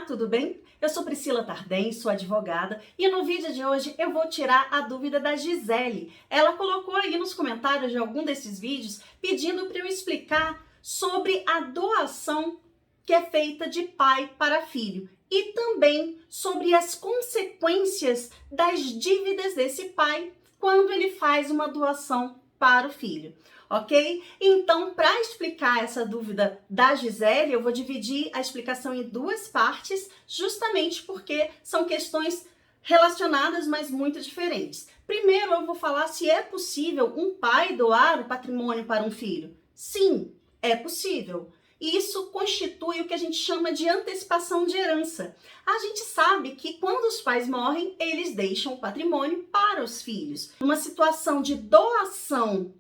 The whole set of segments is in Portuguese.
tudo bem? Eu sou Priscila Tardem, sou advogada e no vídeo de hoje eu vou tirar a dúvida da Gisele. Ela colocou aí nos comentários de algum desses vídeos pedindo para eu explicar sobre a doação que é feita de pai para filho e também sobre as consequências das dívidas desse pai quando ele faz uma doação para o filho. Ok? Então, para explicar essa dúvida da Gisele, eu vou dividir a explicação em duas partes, justamente porque são questões relacionadas, mas muito diferentes. Primeiro, eu vou falar se é possível um pai doar o patrimônio para um filho. Sim, é possível. Isso constitui o que a gente chama de antecipação de herança. A gente sabe que quando os pais morrem, eles deixam o patrimônio para os filhos. Numa situação de doação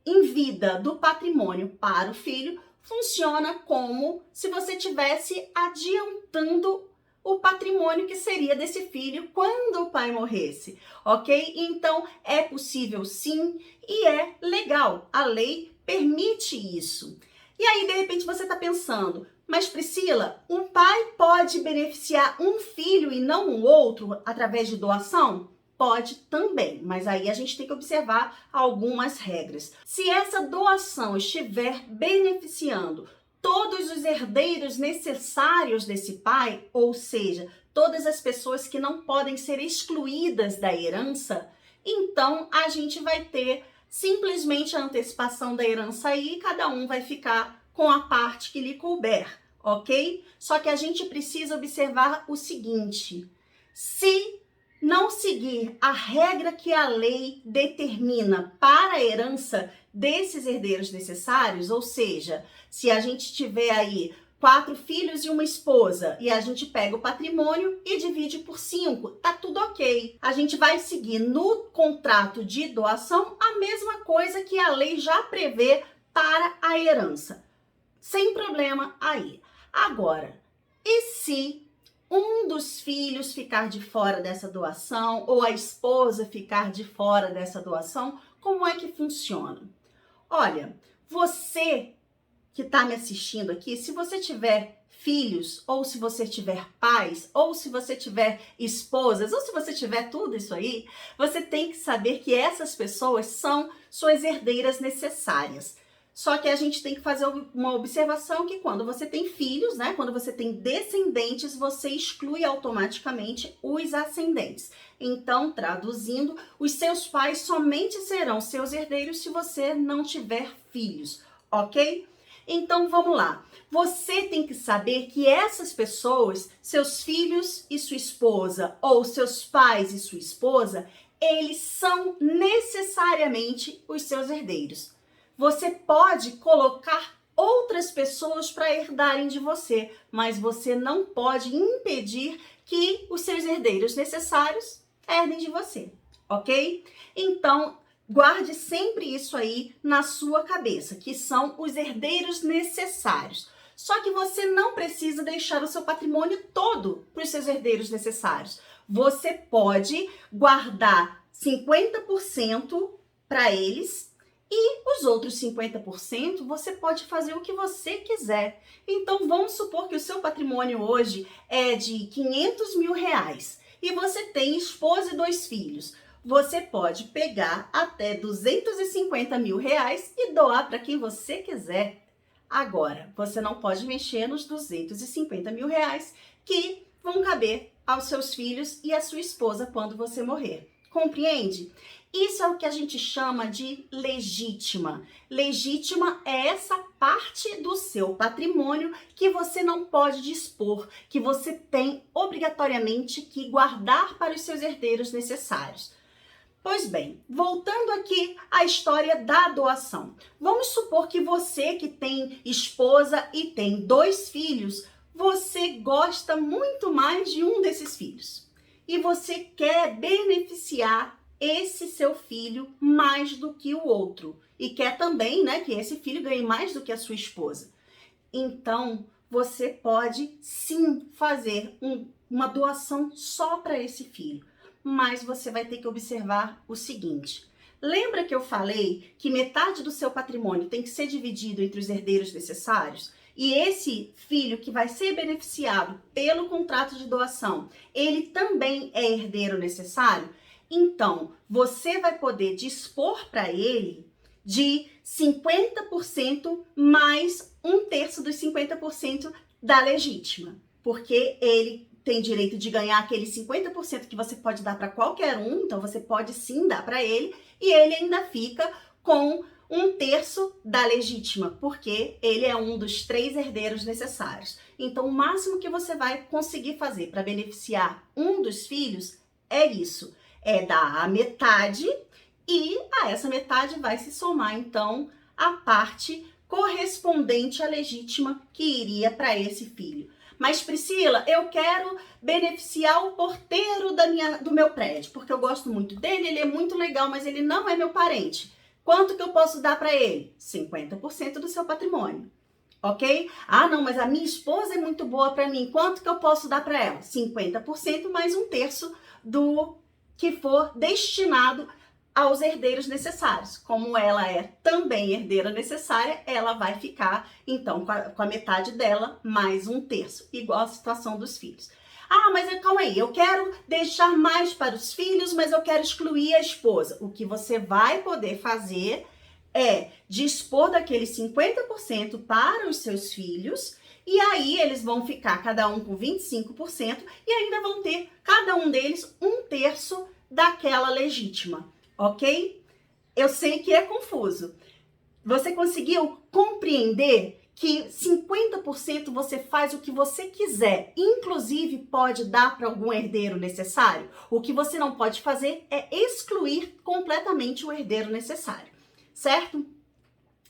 em vida do patrimônio para o filho, funciona como se você estivesse adiantando o patrimônio que seria desse filho quando o pai morresse, ok? Então, é possível sim e é legal. A lei permite isso. E aí, de repente, você está pensando, mas Priscila, um pai pode beneficiar um filho e não um outro através de doação? Pode também, mas aí a gente tem que observar algumas regras. Se essa doação estiver beneficiando todos os herdeiros necessários desse pai, ou seja, todas as pessoas que não podem ser excluídas da herança, então a gente vai ter simplesmente a antecipação da herança aí e cada um vai ficar com a parte que lhe couber, ok? Só que a gente precisa observar o seguinte: se não seguir a regra que a lei determina para a herança desses herdeiros necessários, ou seja, se a gente tiver aí 4 filhos e uma esposa e a gente pega o patrimônio e divide por 5, tá tudo ok. A gente vai seguir no contrato de doação a mesma coisa que a lei já prevê para a herança, sem problema aí. Agora, e se um dos filhos ficar de fora dessa doação ou a esposa ficar de fora dessa doação, como é que funciona? Olha, você que está me assistindo aqui, se você tiver filhos, ou se você tiver pais, ou se você tiver esposas, ou se você tiver tudo isso aí, você tem que saber que essas pessoas são suas herdeiras necessárias. Só que a gente tem que fazer uma observação que quando você tem filhos, né, quando você tem descendentes, você exclui automaticamente os ascendentes. Então, traduzindo, os seus pais somente serão seus herdeiros se você não tiver filhos, ok? Então, vamos lá. Você tem que saber que essas pessoas, seus filhos e sua esposa, ou seus pais e sua esposa, eles são necessariamente os seus herdeiros. Você pode colocar outras pessoas para herdarem de você, mas você não pode impedir que os seus herdeiros necessários herdem de você, ok? Então, guarde sempre isso aí na sua cabeça, que são os herdeiros necessários. Só que você não precisa deixar o seu patrimônio todo para os seus herdeiros necessários. Você pode guardar 50% para eles e os outros 50% você pode fazer o que você quiser. Então, vamos supor que o seu patrimônio hoje é de 500 mil reais e você tem esposa e 2 filhos. Você pode pegar até 250 mil reais e doar para quem você quiser. Agora, você não pode mexer nos 250 mil reais que vão caber aos seus filhos e à sua esposa quando você morrer. Compreende? Isso é o que a gente chama de legítima. Legítima é essa parte do seu patrimônio que você não pode dispor, que você tem obrigatoriamente que guardar para os seus herdeiros necessários. Pois bem, voltando aqui à história da doação. Vamos supor que você que tem esposa e tem 2 filhos, você gosta muito mais de um desses filhos. E você quer beneficiar esse seu filho mais do que o outro. E quer também, né, que esse filho ganhe mais do que a sua esposa. Então, você pode sim fazer uma doação só para esse filho. Mas você vai ter que observar o seguinte: lembra que eu falei que metade do seu patrimônio tem que ser dividido entre os herdeiros necessários? e esse filho que vai ser beneficiado pelo contrato de doação, ele também é herdeiro necessário, então você vai poder dispor para ele de 50% mais 1/3 dos 50% da legítima, porque ele tem direito de ganhar aquele 50% que você pode dar para qualquer um, então você pode sim dar para ele, e ele ainda fica com 1/3 da legítima, porque ele é um dos 3 herdeiros necessários. Então, o máximo que você vai conseguir fazer para beneficiar um dos filhos é isso, é dar a metade, e a essa metade vai se somar, então, a parte correspondente à legítima que iria para esse filho. Mas, Priscila, eu quero beneficiar o porteiro do meu prédio, porque eu gosto muito dele, ele é muito legal, mas ele não é meu parente. Quanto que eu posso dar para ele? 50% do seu patrimônio, ok? Ah, não, mas a minha esposa é muito boa para mim. Quanto que eu posso dar para ela? 50% mais 1/3 do que for destinado aos herdeiros necessários. Como ela é também herdeira necessária, ela vai ficar, então, com a metade dela, mais 1/3, igual a situação dos filhos. Ah, mas calma aí, eu quero deixar mais para os filhos, mas eu quero excluir a esposa. O que você vai poder fazer é dispor daqueles 50% para os seus filhos, e aí eles vão ficar cada um com 25% e ainda vão ter, cada um deles, 1/3 daquela legítima. Ok? Eu sei que é confuso. Você conseguiu compreender que 50% você faz o que você quiser, inclusive pode dar para algum herdeiro necessário? O que você não pode fazer é excluir completamente o herdeiro necessário, certo?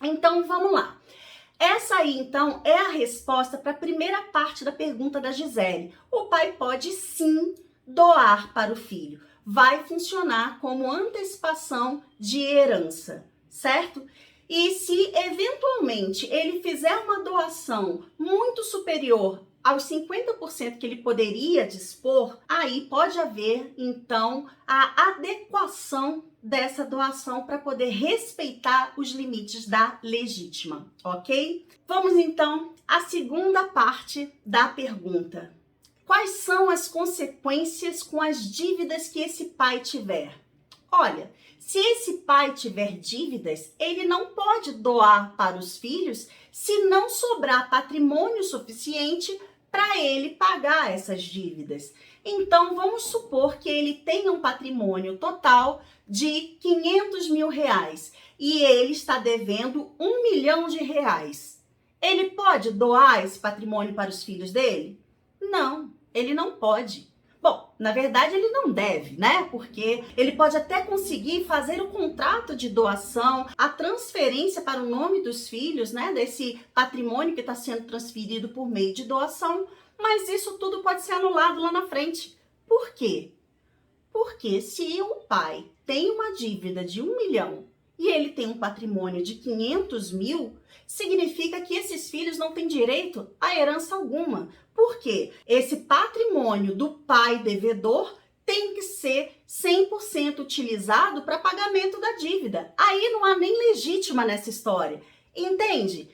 Então, vamos lá. Essa aí, então, é a resposta para a primeira parte da pergunta da Gisele. O pai pode sim doar para o filho. Vai funcionar como antecipação de herança, certo? E se eventualmente ele fizer uma doação muito superior aos 50% que ele poderia dispor, aí pode haver então a adequação dessa doação para poder respeitar os limites da legítima, ok? Vamos então à segunda parte da pergunta. Quais são as consequências com as dívidas que esse pai tiver? Olha, se esse pai tiver dívidas, ele não pode doar para os filhos se não sobrar patrimônio suficiente para ele pagar essas dívidas. Então, vamos supor que ele tenha um patrimônio total de 500 mil reais e ele está devendo 1 milhão de reais. Ele pode doar esse patrimônio para os filhos dele? Não, ele não pode. Bom, na verdade ele não deve, né? Porque ele pode até conseguir fazer o contrato de doação, a transferência para o nome dos filhos, né? Desse patrimônio que está sendo transferido por meio de doação, mas isso tudo pode ser anulado lá na frente. Por quê? Porque se o pai tem uma dívida de 1 milhão e ele tem um patrimônio de 500 mil, significa que esses filhos não têm direito a herança alguma. Por quê? Esse patrimônio do pai devedor tem que ser 100% utilizado para pagamento da dívida. Aí não há nem legítima nessa história. Entende?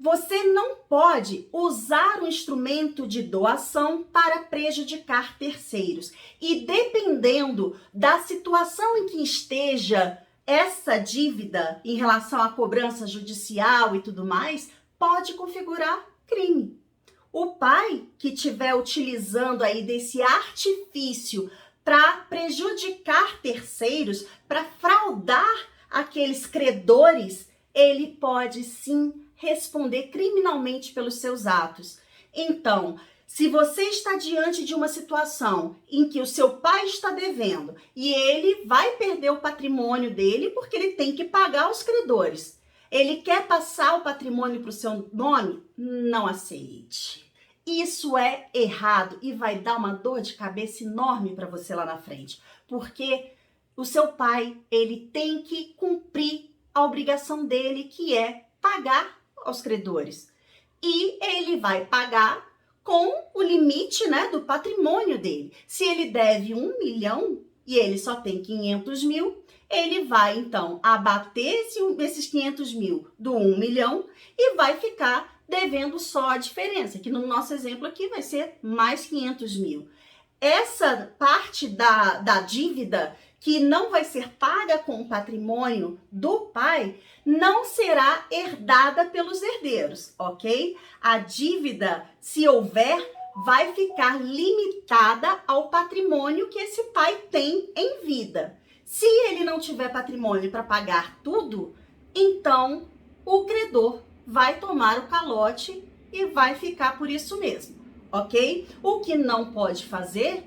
Você não pode usar o instrumento de doação para prejudicar terceiros. E dependendo da situação em que esteja essa dívida em relação à cobrança judicial e tudo mais, pode configurar crime. O pai que estiver utilizando aí desse artifício para prejudicar terceiros, para fraudar aqueles credores, ele pode sim responder criminalmente pelos seus atos. Então, se você está diante de uma situação em que o seu pai está devendo e ele vai perder o patrimônio dele porque ele tem que pagar os credores, ele quer passar o patrimônio para o seu nome? Não aceite. Isso é errado e vai dar uma dor de cabeça enorme para você lá na frente, porque o seu pai, ele tem que cumprir a obrigação dele, que é pagar aos credores. E ele vai pagar com o limite, né, do patrimônio dele. Se ele deve 1 milhão e ele só tem 500 mil, ele vai então abater esses 500 mil do 1 milhão e vai ficar devendo só a diferença, que no nosso exemplo aqui vai ser mais 500 mil. Essa parte da dívida que não vai ser paga com o patrimônio do pai não será herdada pelos herdeiros, ok? A dívida, se houver, vai ficar limitada ao patrimônio que esse pai tem em vida. Se ele não tiver patrimônio para pagar tudo, então o credor vai tomar o calote e vai ficar por isso mesmo, ok? O que não pode fazer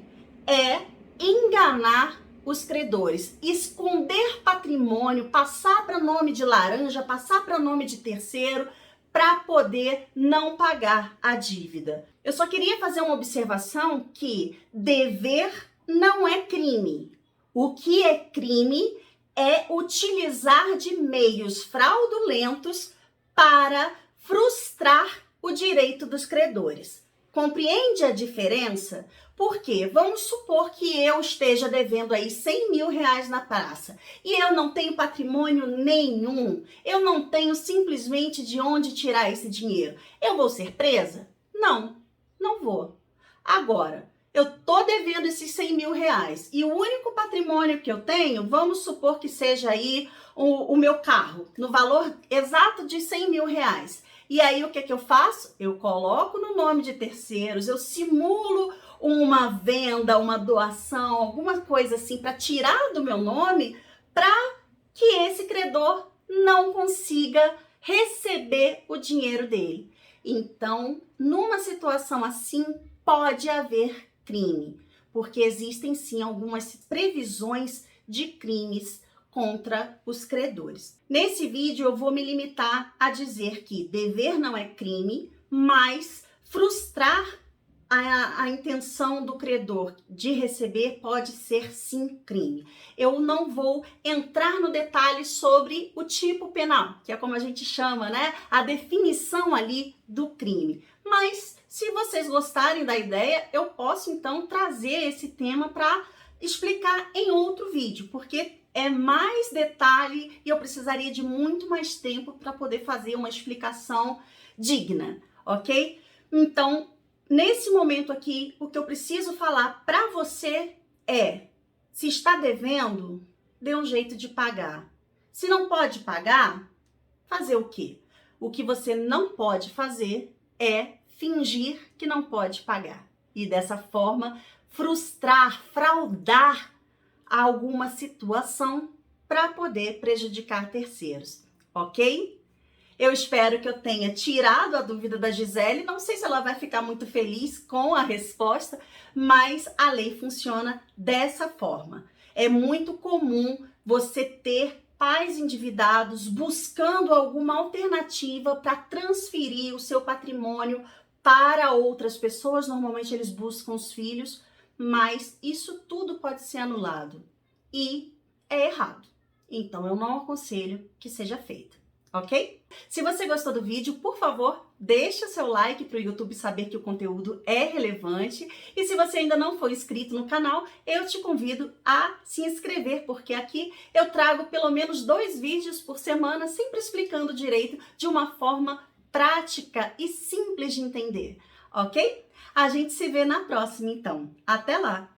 é enganar os credores, esconder patrimônio, passar para nome de laranja, passar para nome de terceiro, para poder não pagar a dívida. Eu só queria fazer uma observação que dever não é crime. O que é crime é utilizar de meios fraudulentos para frustrar o direito dos credores. Compreende a diferença? Porque vamos supor que eu esteja devendo aí 100 mil reais na praça e eu não tenho patrimônio nenhum, eu não tenho simplesmente de onde tirar esse dinheiro. Eu vou ser presa? Não, não vou. Agora, eu tô devendo esses 100 mil reais e o único patrimônio que eu tenho, vamos supor que seja aí o meu carro, no valor exato de 100 mil reais. E aí o que eu faço? Eu coloco no nome de terceiros, eu simulo uma venda, uma doação, alguma coisa assim para tirar do meu nome, para que esse credor não consiga receber o dinheiro dele. Então, numa situação assim, pode haver crime, porque existem sim algumas previsões de crimes contra os credores. Nesse vídeo eu vou me limitar a dizer que dever não é crime, mas frustrar a intenção do credor de receber pode ser sim crime. Eu não vou entrar no detalhe sobre o tipo penal, que é como a gente chama, né? A definição ali do crime. Mas se vocês gostarem da ideia, eu posso então trazer esse tema para explicar em outro vídeo, porque é mais detalhe e eu precisaria de muito mais tempo para poder fazer uma explicação digna, ok? Então, nesse momento aqui, o que eu preciso falar para você é: se está devendo, dê um jeito de pagar. Se não pode pagar, fazer o quê? O que você não pode fazer é fingir que não pode pagar. E dessa forma, frustrar, fraudar alguma situação para poder prejudicar terceiros, ok? Eu espero que eu tenha tirado a dúvida da Gisele. Não sei se ela vai ficar muito feliz com a resposta, mas a lei funciona dessa forma. É muito comum você ter pais endividados buscando alguma alternativa para transferir o seu patrimônio para outras pessoas. Normalmente eles buscam os filhos, mas isso tudo pode ser anulado e é errado. Então eu não aconselho que seja feito, ok? Se você gostou do vídeo, por favor, deixa seu like para o YouTube saber que o conteúdo é relevante. E se você ainda não for inscrito no canal, eu te convido a se inscrever, porque aqui eu trago pelo menos 2 vídeos por semana, sempre explicando direito de uma forma prática e simples de entender, ok? A gente se vê na próxima, então. Até lá!